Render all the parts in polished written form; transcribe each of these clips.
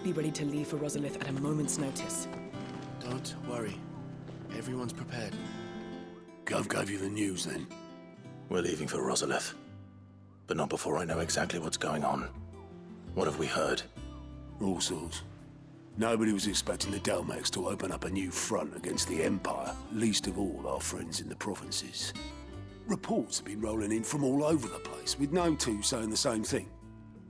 must be ready to leave for Rosalith at a moment's notice. Don't worry. Everyone's prepared. Gov gave you the news, then? We're leaving for Rosalith. But not before I know exactly what's going on. What have we heard? All sorts. Nobody was expecting the Dalmex to open up a new front against the Empire, least of all our friends in the provinces. Reports have been rolling in from all over the place, with no two saying the same thing.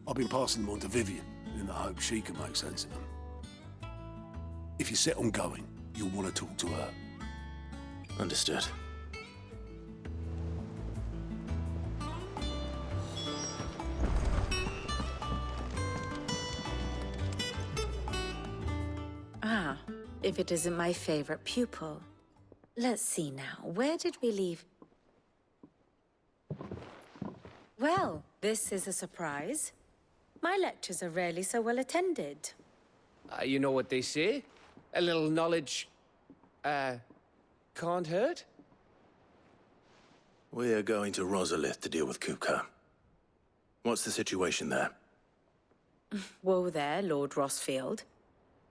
I've been passing them on to Vivian, in the hope she can make sense of them. If you're set on going, you'll want to talk to her. Understood. Ah, if it isn't my favorite pupil. Let's see now, where did we leave? Well, this is a surprise. My lectures are rarely so well attended. You know what they say? A little knowledge, can't hurt? We're going to Rosalith to deal with Kupka. What's the situation there? Whoa there, Lord Rosfield.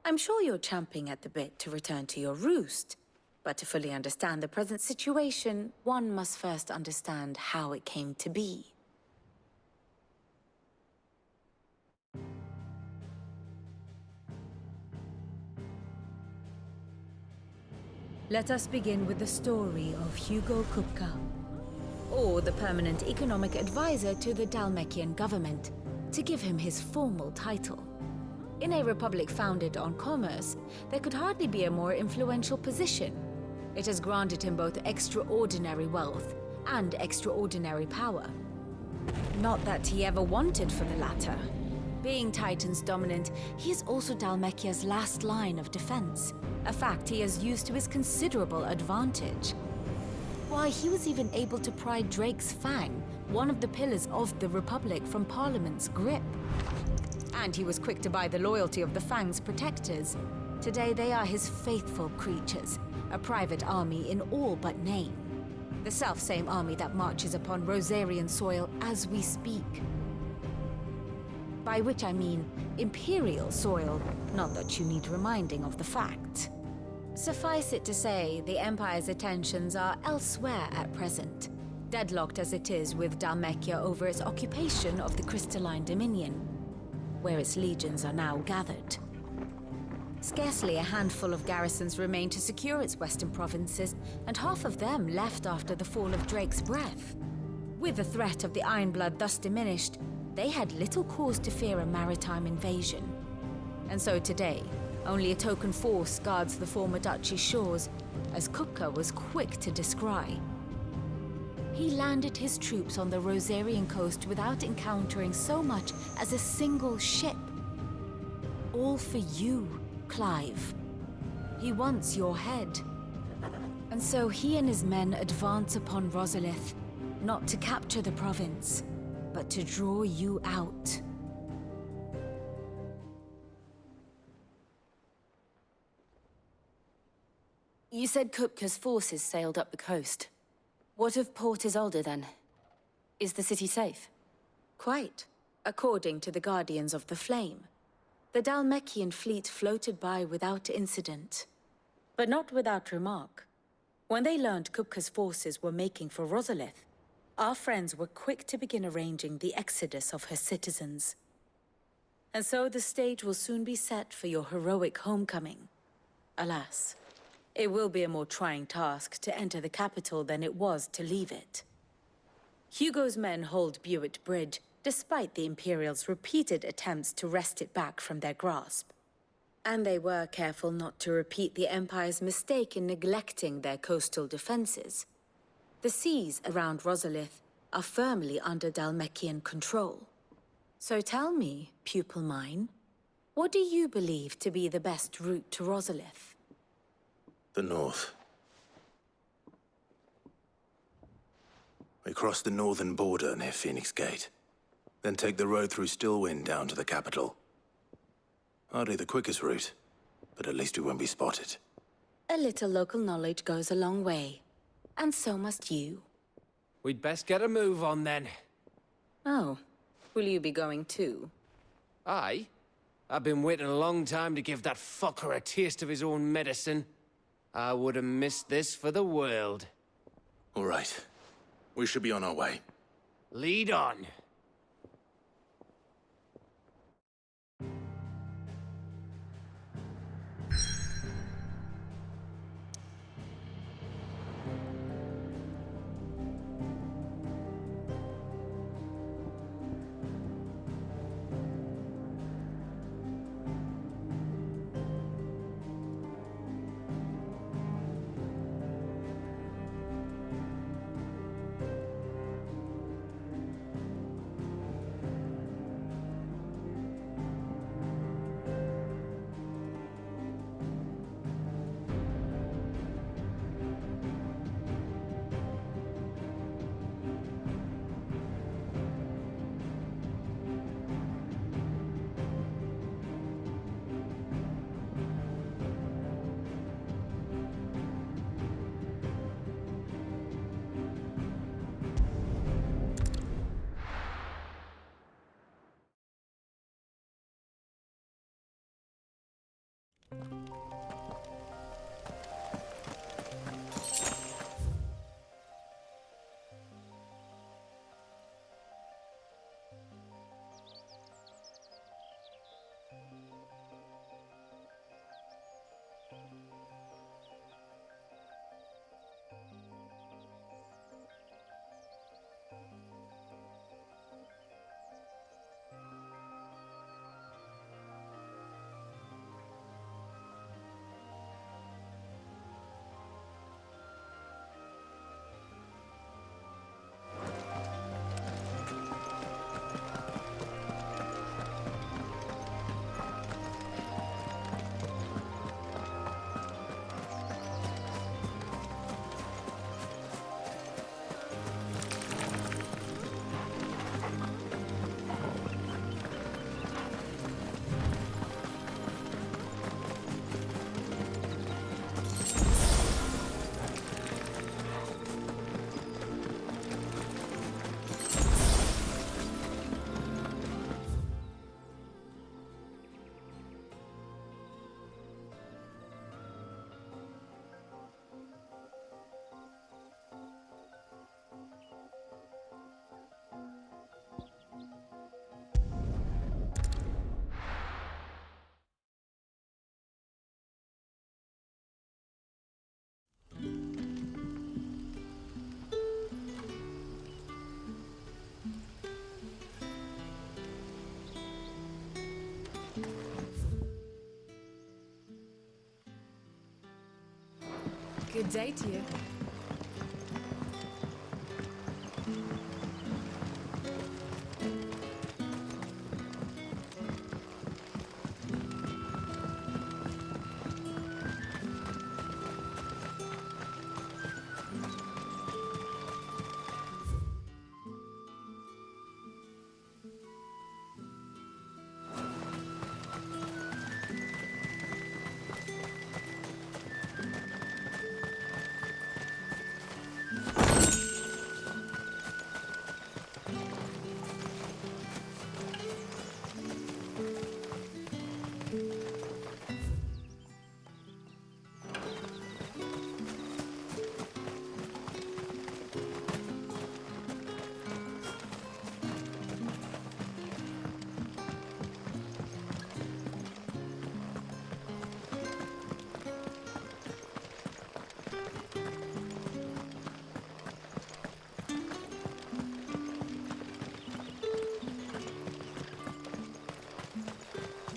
I'm sure you're champing at the bit to return to your roost. But to fully understand the present situation, one must first understand how it came to be. Let us begin with the story of Hugo Kupka, or the permanent economic advisor to the Dalmekian government, to give him his formal title. In a republic founded on commerce, there could hardly be a more influential position. It has granted him both extraordinary wealth and extraordinary power. Not that he ever wanted for the latter. Being Titan's dominant, he is also Dalmekia's last line of defense, a fact he has used to his considerable advantage. Why, he was even able to pry Drake's Fang, one of the pillars of the Republic, from Parliament's grip. And he was quick to buy the loyalty of the Fang's protectors. Today they are his faithful creatures, a private army in all but name. The self-same army that marches upon Rosarian soil as we speak. By which I mean Imperial soil, not that you need reminding of the fact. Suffice it to say, the Empire's attentions are elsewhere at present, deadlocked as it is with Dalmekia over its occupation of the Crystalline Dominion, where its legions are now gathered. Scarcely a handful of garrisons remain to secure its western provinces, and half of them left after the fall of Drake's Breath. With the threat of the Ironblood thus diminished, they had little cause to fear a maritime invasion. And so today, only a token force guards the former duchy's shores, as Kupka was quick to descry. He landed his troops on the Rosarian coast without encountering so much as a single ship. All for you, Clive. He wants your head. And so he and his men advance upon Rosalith, not to capture the province, but to draw you out. You said Kupka's forces sailed up the coast. What of Port Isolde, then? Is the city safe? Quite, according to the Guardians of the Flame. The Dalmekian fleet floated by without incident. But not without remark. When they learned Kupka's forces were making for Rosalith, our friends were quick to begin arranging the exodus of her citizens. And so the stage will soon be set for your heroic homecoming. Alas, it will be a more trying task to enter the capital than it was to leave it. Hugo's men hold Buett Bridge, despite the Imperials' repeated attempts to wrest it back from their grasp. And they were careful not to repeat the Empire's mistake in neglecting their coastal defenses. The seas around Rosalith are firmly under Dalmekian control. So tell me, pupil mine, what do you believe to be the best route to Rosalith? The north. We cross the northern border near Phoenix Gate, then take the road through Stillwind down to the capital. Hardly the quickest route, but at least we won't be spotted. A little local knowledge goes a long way, and so must you. We'd best get a move on then. Oh, will you be going too? Aye. I've been waiting a long time to give that fucker a taste of his own medicine. I wouldn't miss this for the world. All right. We should be on our way. Lead on. Good day to you.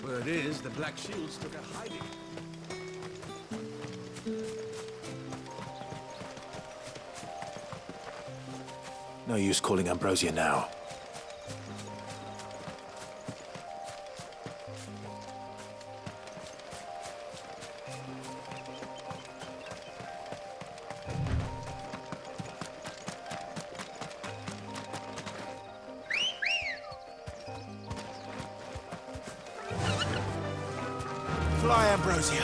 Word is, the Black Shields took a hiding. No use calling Ambrosia now. Fly, Ambrosia.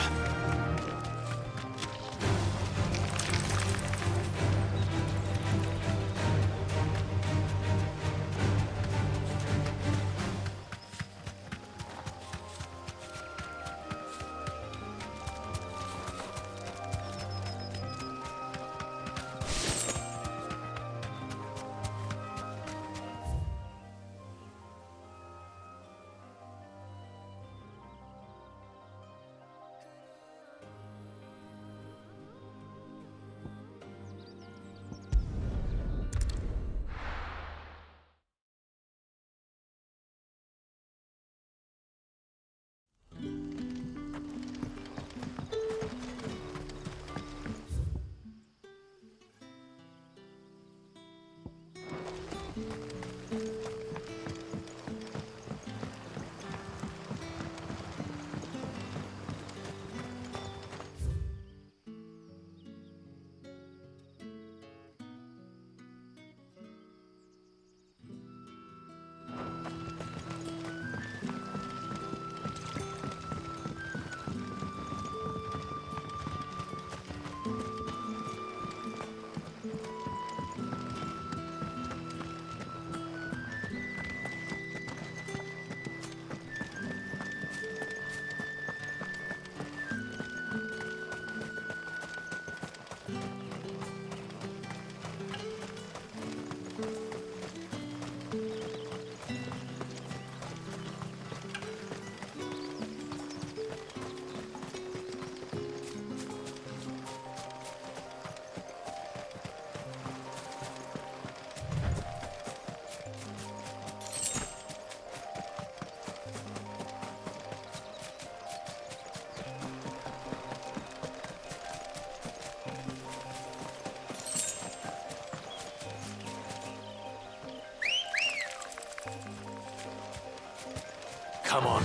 Come on.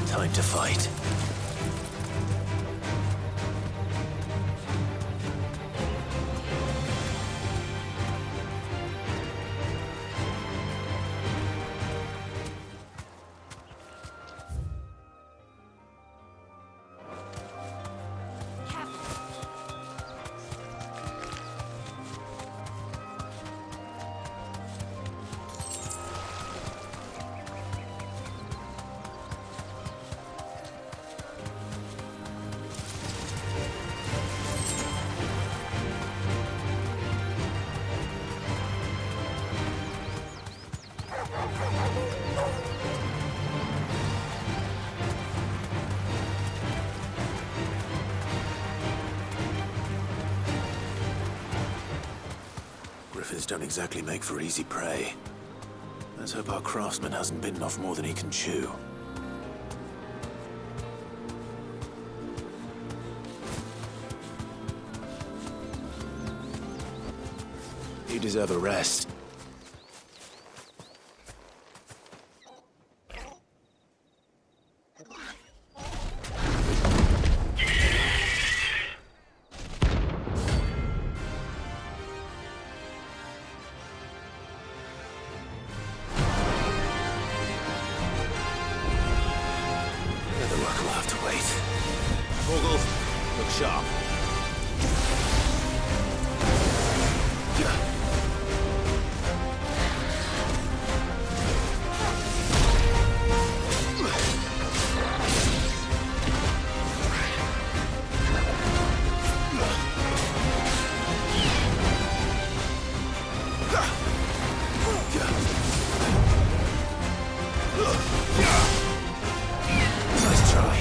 Time to fight. Griffins don't exactly make for easy prey. Let's hope our craftsman hasn't bitten off more than he can chew. You deserve a rest. Sharp. Nice try.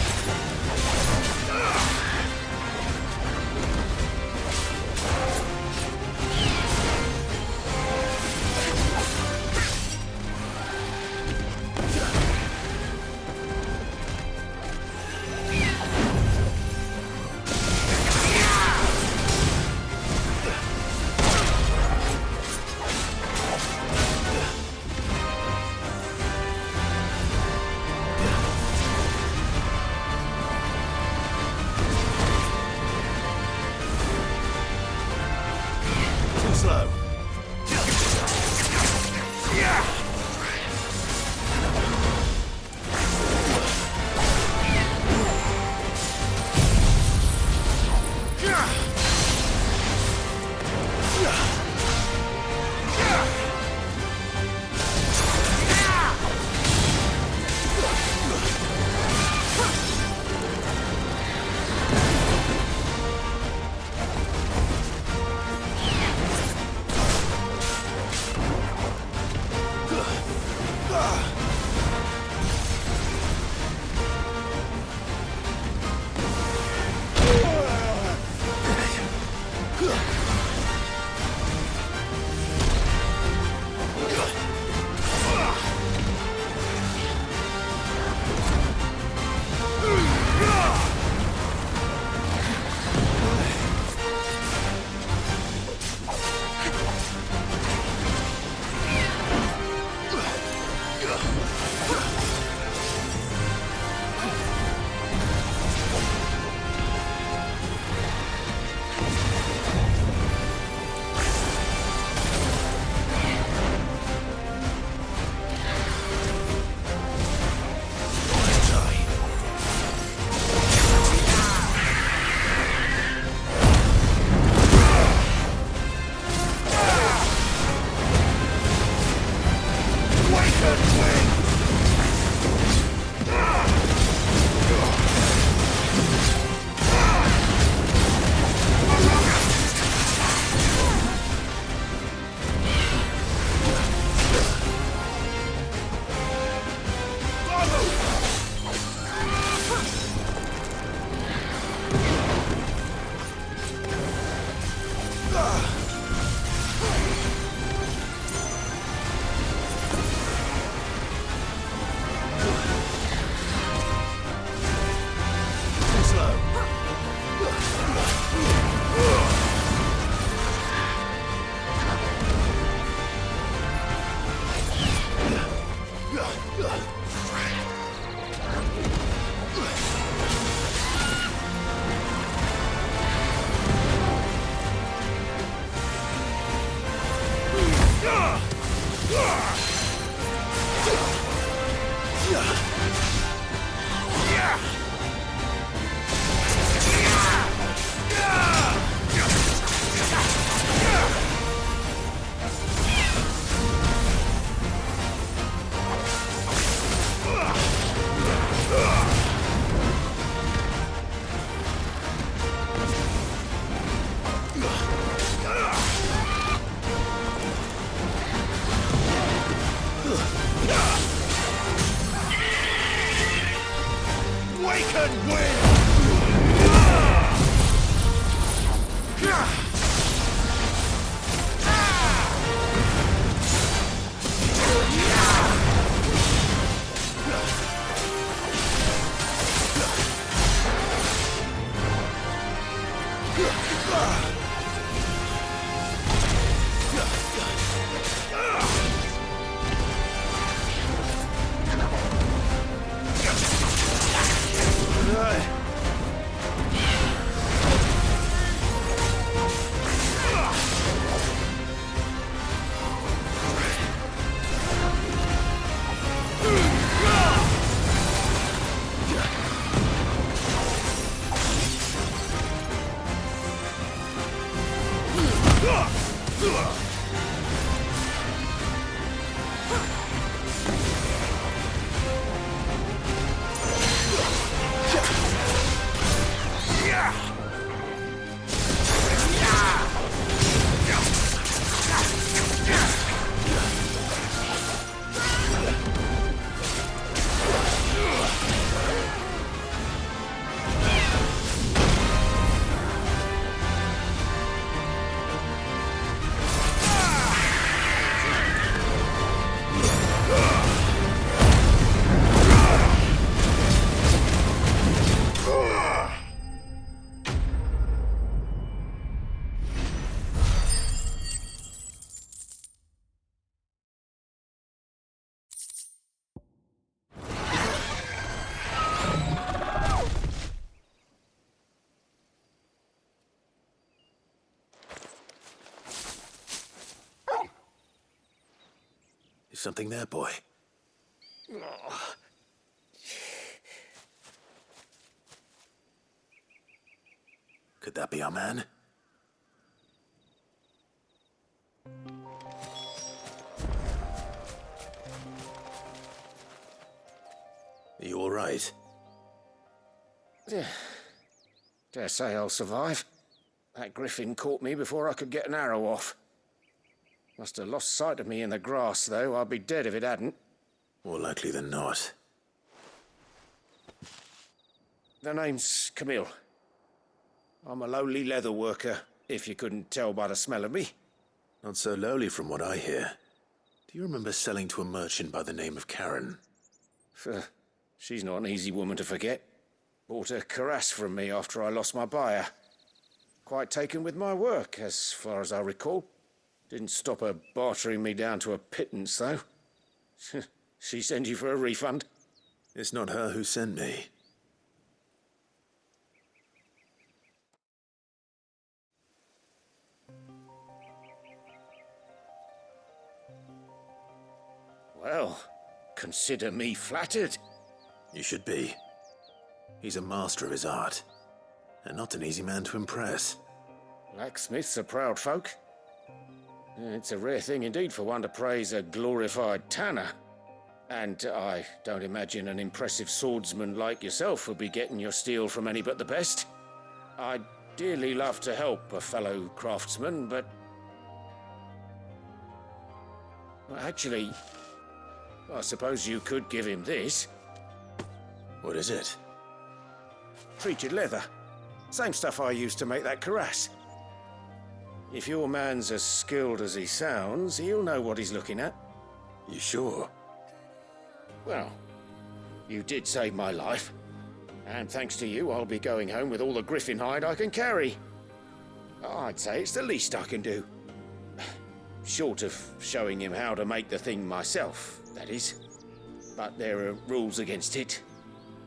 Is something there, boy? Could that be our man? Are you all right? Dare say I'll survive. That griffin caught me before I could get an arrow off. Must have lost sight of me in the grass, though. I'd be dead if it hadn't. More likely than not. The name's Camille. I'm a lowly leather worker, if you couldn't tell by the smell of me. Not so lowly from what I hear. Do you remember selling to a merchant by the name of Karen? She's not an easy woman to forget. Bought a cuirass from me after I lost my buyer. Quite taken with my work, as far as I recall. Didn't stop her bartering me down to a pittance, though. She sent you for a refund? It's not her who sent me. Well, consider me flattered. You should be. He's a master of his art, and not an easy man to impress. Blacksmiths are proud folk. It's a rare thing indeed for one to praise a glorified tanner. And I don't imagine an impressive swordsman like yourself would be getting your steel from any but the best. I'd dearly love to help a fellow craftsman, but... well, actually, I suppose you could give him this. What is it? Treated leather. Same stuff I used to make that cuirass. If your man's as skilled as he sounds, he'll know what he's looking at. You sure? Well, you did save my life. And thanks to you, I'll be going home with all the griffin hide I can carry. I'd say it's the least I can do. Short of showing him how to make the thing myself, that is. but there are rules against it.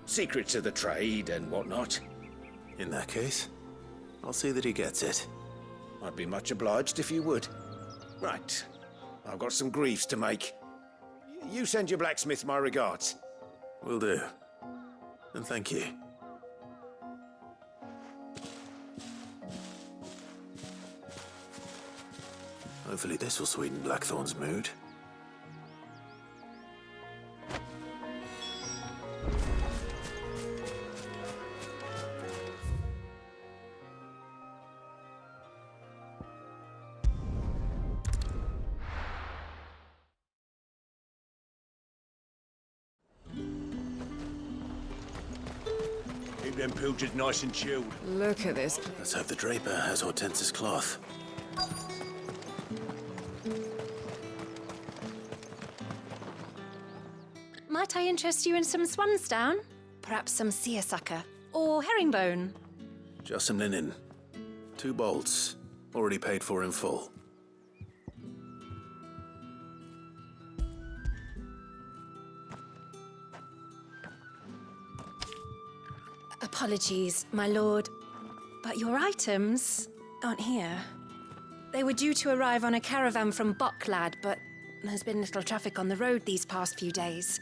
Secrets of the trade and whatnot. In that case, I'll see that he gets it. I'd be much obliged if you would. Right. I've got some griefs to make. You send your blacksmith my regards. Will do. And thank you. Hopefully this will sweeten Blackthorn's mood. Keep them pilgers nice and chilled. Look at this. Let's hope the Draper has Hortense's cloth. Might I interest you in some swansdown? Perhaps some seersucker or herringbone? Just some linen. 2 bolts. Already paid for in full. Apologies, my lord, but your items aren't here. They were due to arrive on a caravan from Boklad, but there's been little traffic on the road these past few days.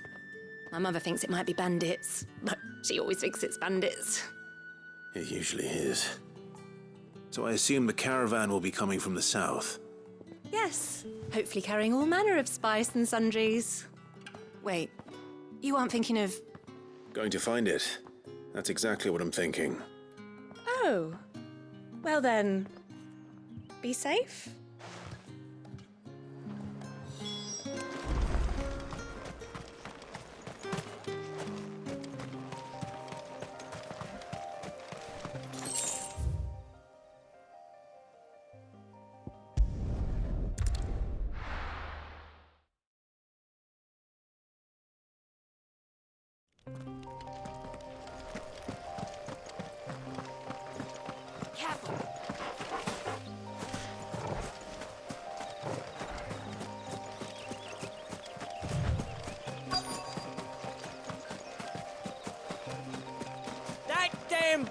My mother thinks it might be bandits, but she always thinks it's bandits. It usually is. So I assume the caravan will be coming from the south. Yes, hopefully carrying all manner of spice and sundries. Wait, you aren't thinking of... Going to find it. That's exactly what I'm thinking. Oh, well then, be safe.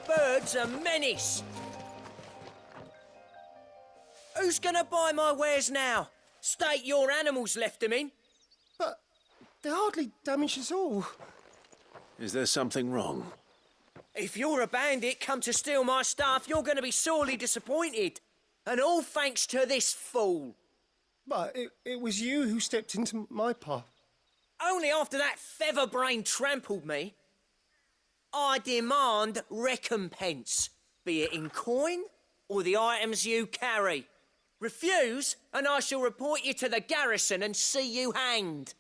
Bird's a menace. Who's gonna buy my wares now? State your animals left them in. But they hardly damaged us all. Is there something wrong? If you're a bandit come to steal my stuff, you're gonna be sorely disappointed. And all thanks to this fool. But it was you who stepped into my path. Only after that featherbrain trampled me. I demand recompense, be it in coin or the items you carry. Refuse, and I shall report you to the garrison and see you hanged.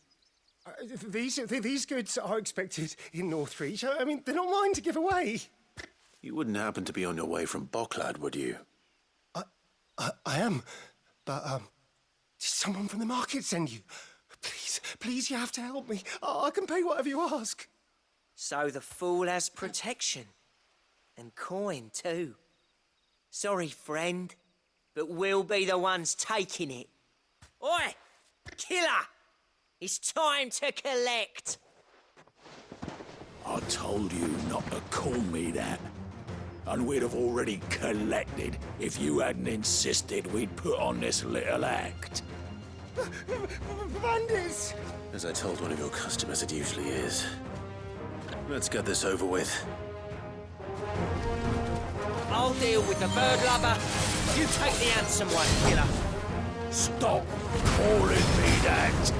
These goods are expected in Northreach. I mean, they're not mine to give away. You wouldn't happen to be on your way from Boklad, would you? I am, but did someone from the market send you? Please, you have to help me. I can pay whatever you ask. So the fool has protection. And coin, too. Sorry, friend, but we'll be the ones taking it. Oi! Killer! It's time to collect! I told you not to call me that. And we'd have already collected if you hadn't insisted we'd put on this little act. Bandits! As I told one of your customers, it usually is. Let's get this over with. I'll deal with the bird lover. You take the handsome one, killer. Stop calling me that!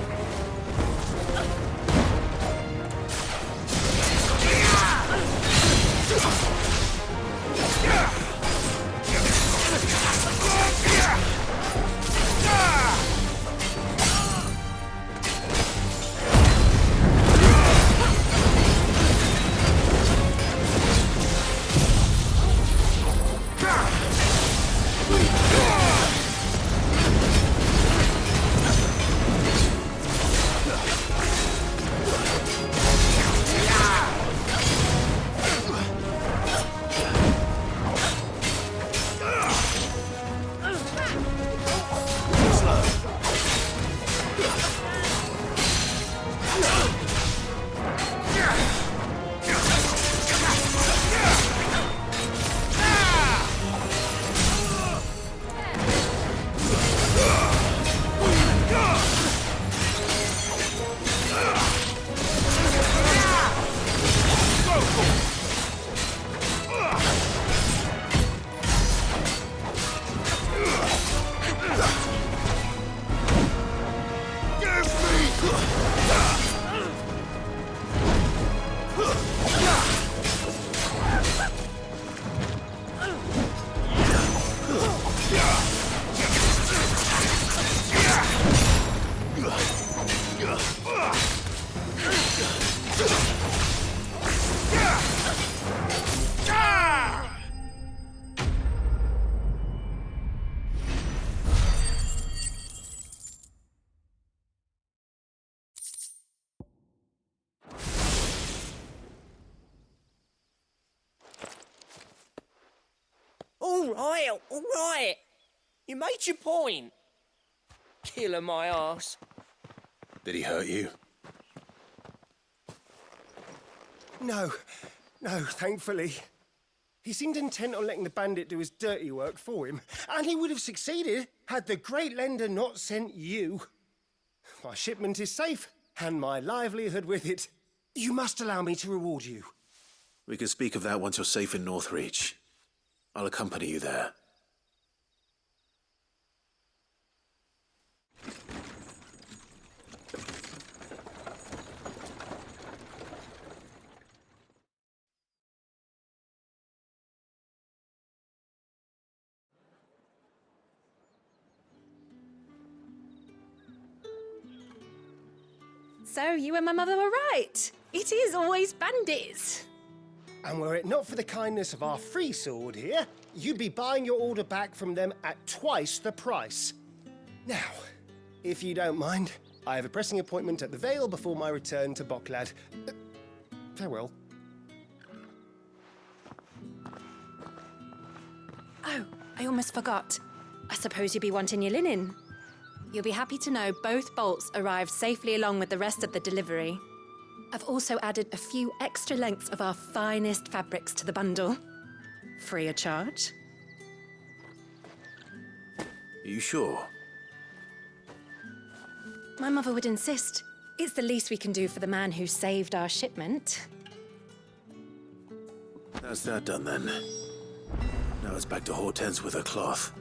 All right. You made your point. Killer my ass. Did he hurt you? No, thankfully. He seemed intent on letting the bandit do his dirty work for him, and he would have succeeded had the Great Lender not sent you. My shipment is safe, and my livelihood with it. You must allow me to reward you. We can speak of that once you're safe in Northreach. I'll accompany you there. So you and my mother were right. It is always bandits. And were it not for the kindness of our free sword here, you'd be buying your order back from them at twice the price. Now, if you don't mind, I have a pressing appointment at the Vale before my return to Boklad. Farewell. Oh, I almost forgot. I suppose you'll be wanting your linen. You'll be happy to know both bolts arrived safely along with the rest of the delivery. I've also added a few extra lengths of our finest fabrics to the bundle. Free of charge. Are you sure? My mother would insist. It's the least we can do for the man who saved our shipment. That's that done then. Now it's back to Hortense with her cloth.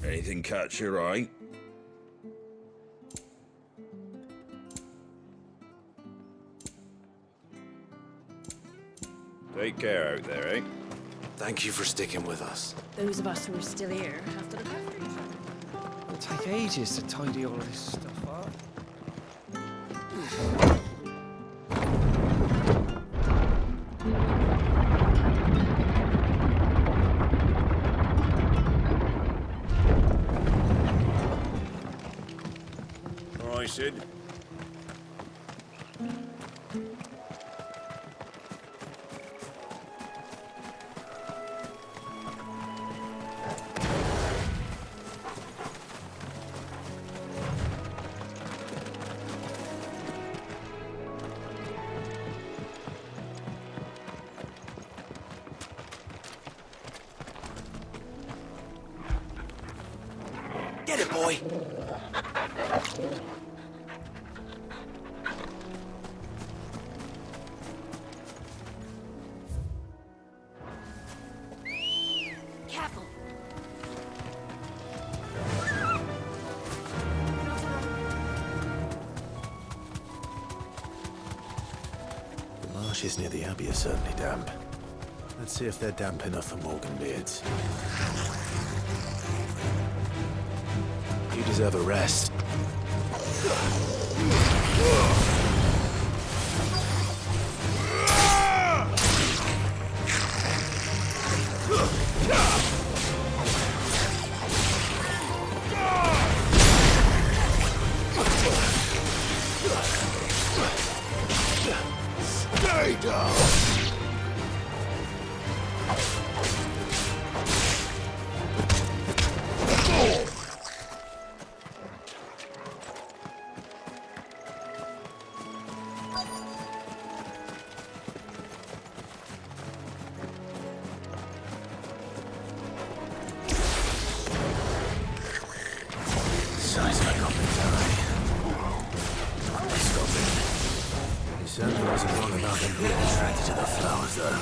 Anything catch your eye? Take care out there, eh? Thank you for sticking with us. Those of us who are still here have to look after each other. It'll take ages to tidy all this stuff up. All right, Sid. Get it, boy! Careful. The marshes near the Abbey are certainly damp. Let's see if they're damp enough for Morgan beards. You deserve a rest. Stay down! size of a goblin tower. This goblin. He certainly wasn't wrong about them being attracted to the flowers, though.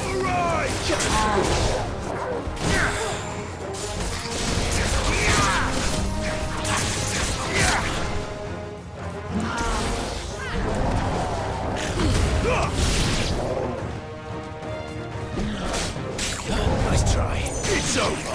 All right! Nice try. It's over!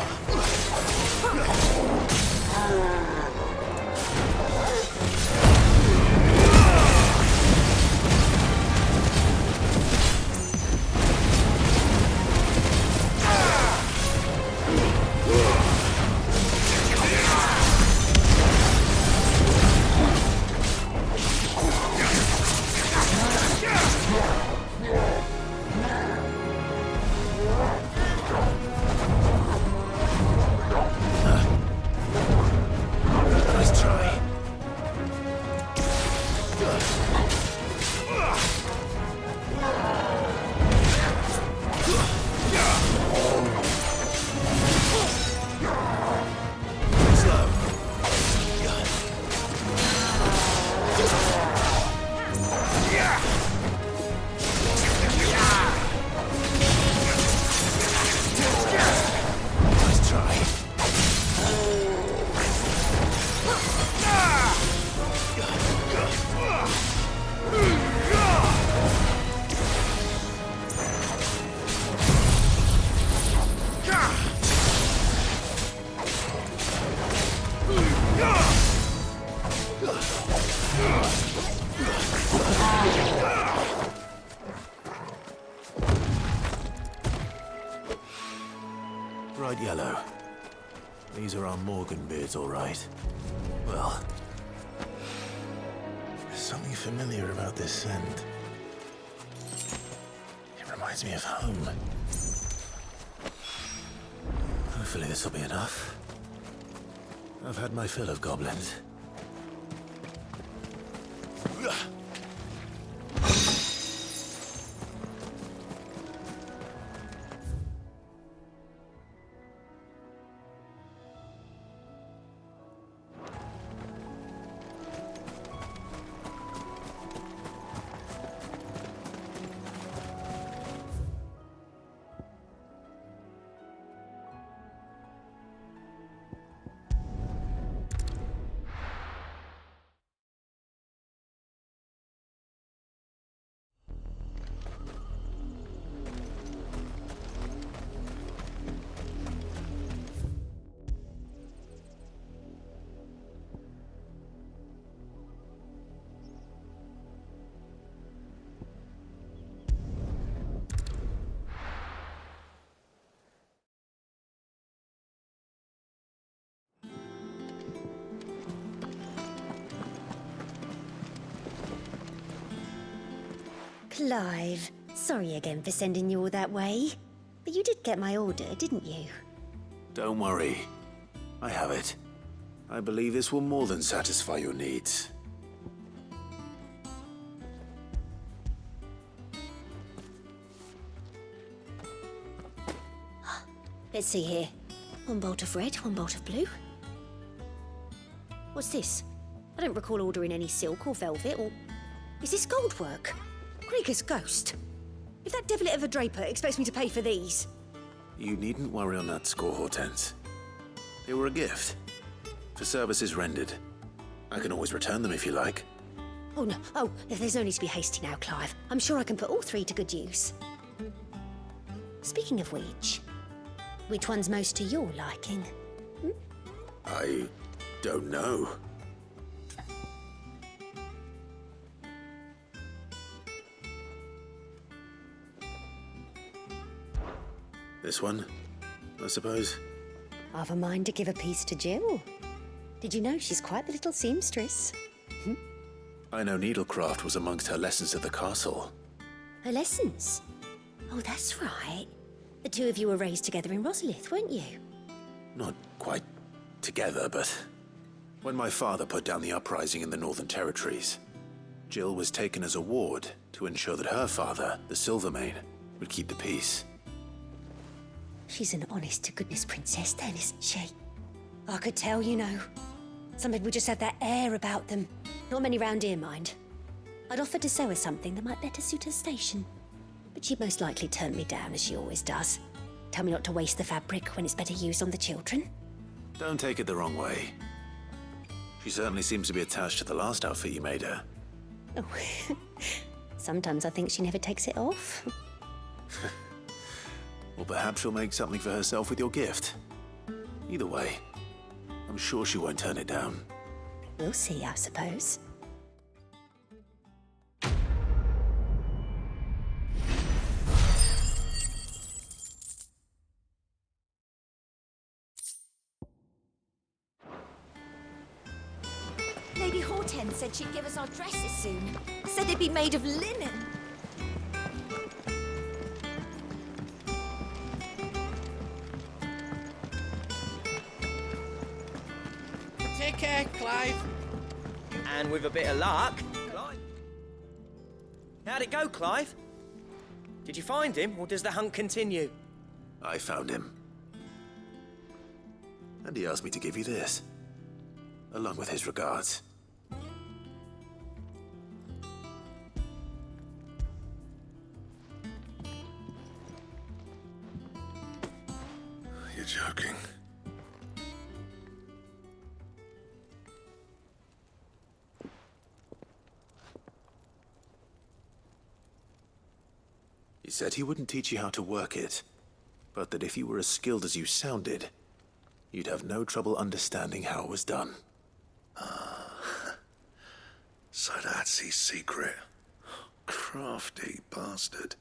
Nice try. Nice try. Bright yellow. These are our Morgan beards, all right. Well, there's something familiar about this scent. It reminds me of home. Hopefully this will be enough. I've had my fill of goblins. Clive, sorry again for sending you all that way. But you did get my order, didn't you? Don't worry. I have it. I believe this will more than satisfy your needs. Let's see here. One bolt of red, one bolt of blue. What's this? I don't recall ordering any silk or velvet or... Is this gold work? Krieger's ghost. If that devilet of a draper expects me to pay for these... You needn't worry on that score, Hortense. They were a gift. For services rendered. I can always return them if you like. Oh, no. Oh, there's no need to be hasty now, Clive. I'm sure I can put all three to good use. Speaking of which one's most to your liking? I don't know. This one, I suppose. I've a mind to give a piece to Jill. Did you know she's quite the little seamstress? I know needlecraft was amongst her lessons at the castle. Her lessons? Oh, that's right. The two of you were raised together in Rosalith, weren't you? Not quite together, but... When my father put down the uprising in the Northern Territories, Jill was taken as a ward to ensure that her father, the Silvermane, would keep the peace. She's an honest-to-goodness princess then, isn't she? I could tell, you know. Some people just have that air about them. Not many round here, mind. I'd offered to sew her something that might better suit her station. But she'd most likely turn me down, as she always does. Tell me not to waste the fabric when it's better used on the children. Don't take it the wrong way. She certainly seems to be attached to the last outfit you made her. Oh, sometimes I think she never takes it off. Well, perhaps she'll make something for herself with your gift. Either way, I'm sure she won't turn it down. We'll see, I suppose. Lady Hortense said she'd give us our dresses soon. Said they'd be made of linen. Take care, Clive. And with a bit of luck, Clive. How'd it go, Clive? Did you find him, or does the hunt continue? I found him. And he asked me to give you this, along with his regards. You're joking. He said he wouldn't teach you how to work it, but that if you were as skilled as you sounded, you'd have no trouble understanding how it was done. So that's his secret. Crafty bastard.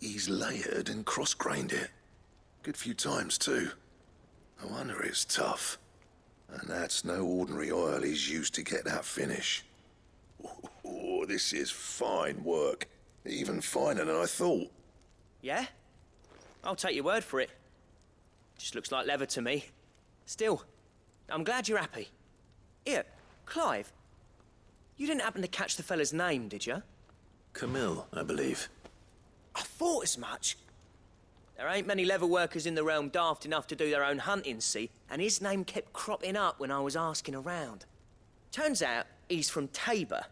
He's layered and cross-grained it. Good few times, too. No wonder it's tough. And that's no ordinary oil he's used to get that finish. Oh, this is fine work. Even finer than I thought. Yeah? I'll take your word for it. Just looks like leather to me. Still, I'm glad you're happy. Here, Clive, you didn't happen to catch the fella's name, did you? Camille, I believe. I thought as much. There ain't many leather workers in the realm daft enough to do their own hunting, see, and his name kept cropping up when I was asking around. Turns out he's from Tabor,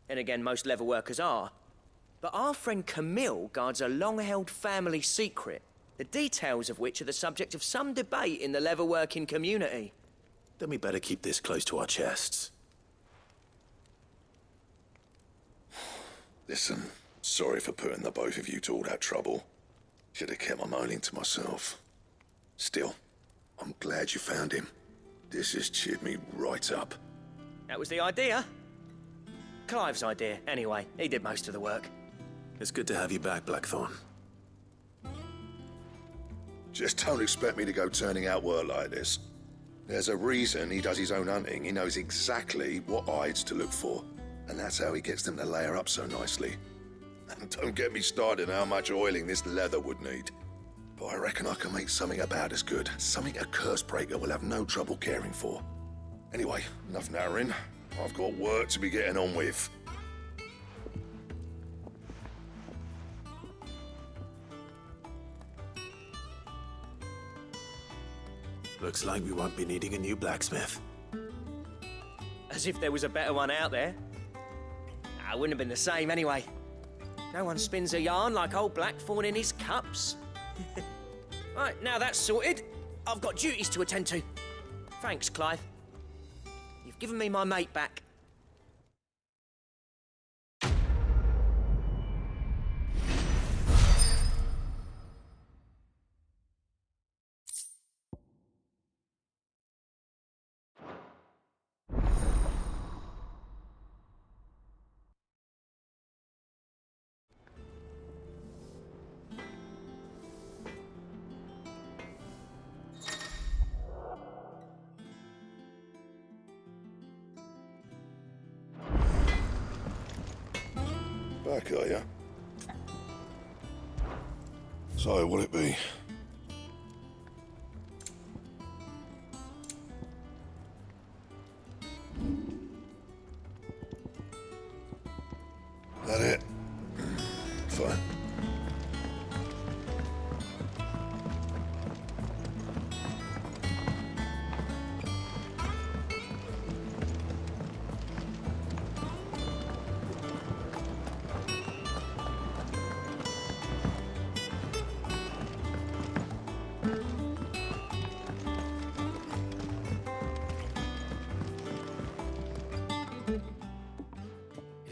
and again, most leather workers are. But our friend Camille guards a long-held family secret, the details of which are the subject of some debate in the leather-working community. Then we better keep this close to our chests. Listen, sorry for putting the both of you to all that trouble. Should have kept my moaning to myself. Still, I'm glad you found him. This has cheered me right up. That was the idea. Clive's idea, anyway. He did most of the work. It's good to have you back, Blackthorn. Just don't expect me to go turning out work like this. There's a reason he does his own hunting. He knows exactly what hides to look for. And that's how he gets them to layer up so nicely. And don't get me started on how much oiling this leather would need. But I reckon I can make something about as good. Something a Cursebreaker will have no trouble caring for. Anyway, enough narrowing. I've got work to be getting on with. Looks like we won't be needing a new blacksmith. As if there was a better one out there. It wouldn't have been the same anyway. No one spins a yarn like old Blackthorn in his cups. Right, now that's sorted, I've got duties to attend to. Thanks, Clive. You've given me my mate back. Back, are ya? So, what'll it be? That it? Fine.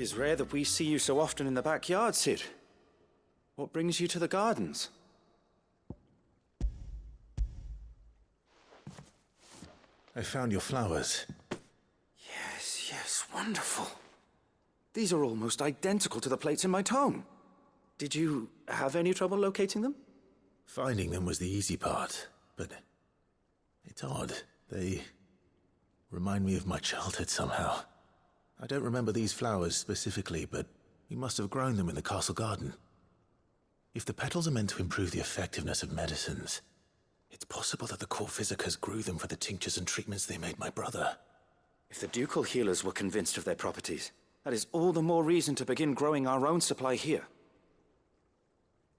It is rare that we see you so often in the backyard, Cid. What brings you to the gardens? I found your flowers. Yes, wonderful. These are almost identical to the plates in my tome. Did you have any trouble locating them? Finding them was the easy part, but it's odd. They remind me of my childhood somehow. I don't remember these flowers specifically, but we must have grown them in the castle garden. If the petals are meant to improve the effectiveness of medicines, it's possible that the core physicers grew them for the tinctures and treatments they made my brother. If the ducal healers were convinced of their properties, that is all the more reason to begin growing our own supply here.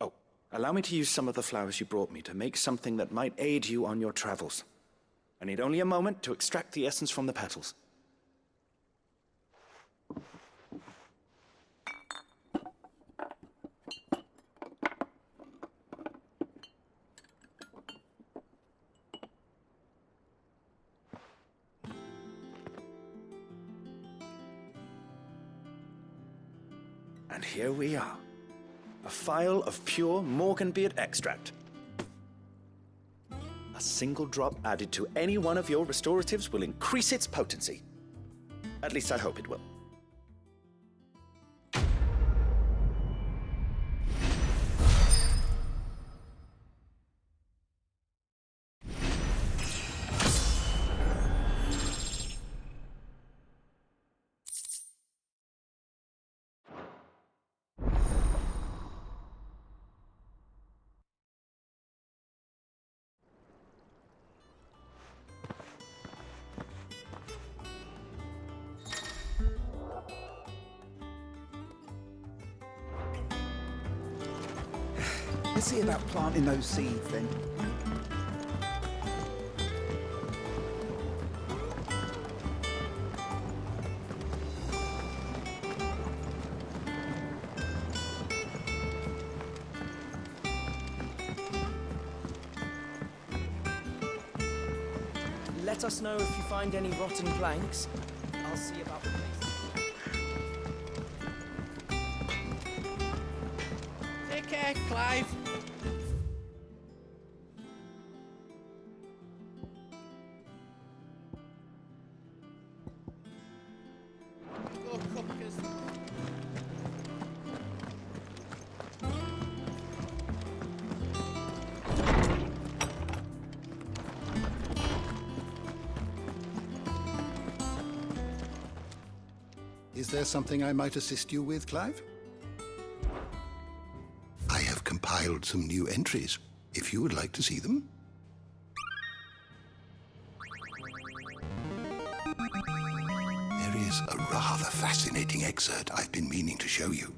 Oh, allow me to use some of the flowers you brought me to make something that might aid you on your travels. I need only a moment to extract the essence from the petals. And here we are. A phial of pure Morganbeard extract. A single drop added to any one of your restoratives will increase its potency. At least I hope it will. Let's see about planting those seeds then. Let us know if you find any rotten planks. I'll see about replacing. Take care, Clive. Go, Cupcas. Is there something I might assist you with, Clive? I have compiled some new entries, if you would like to see them. There is a rather fascinating excerpt I've been meaning to show you.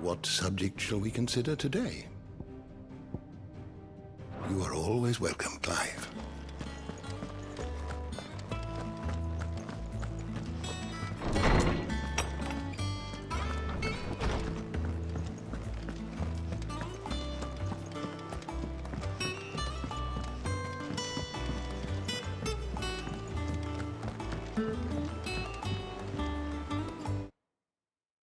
What subject shall we consider today? You are always welcome, Clive.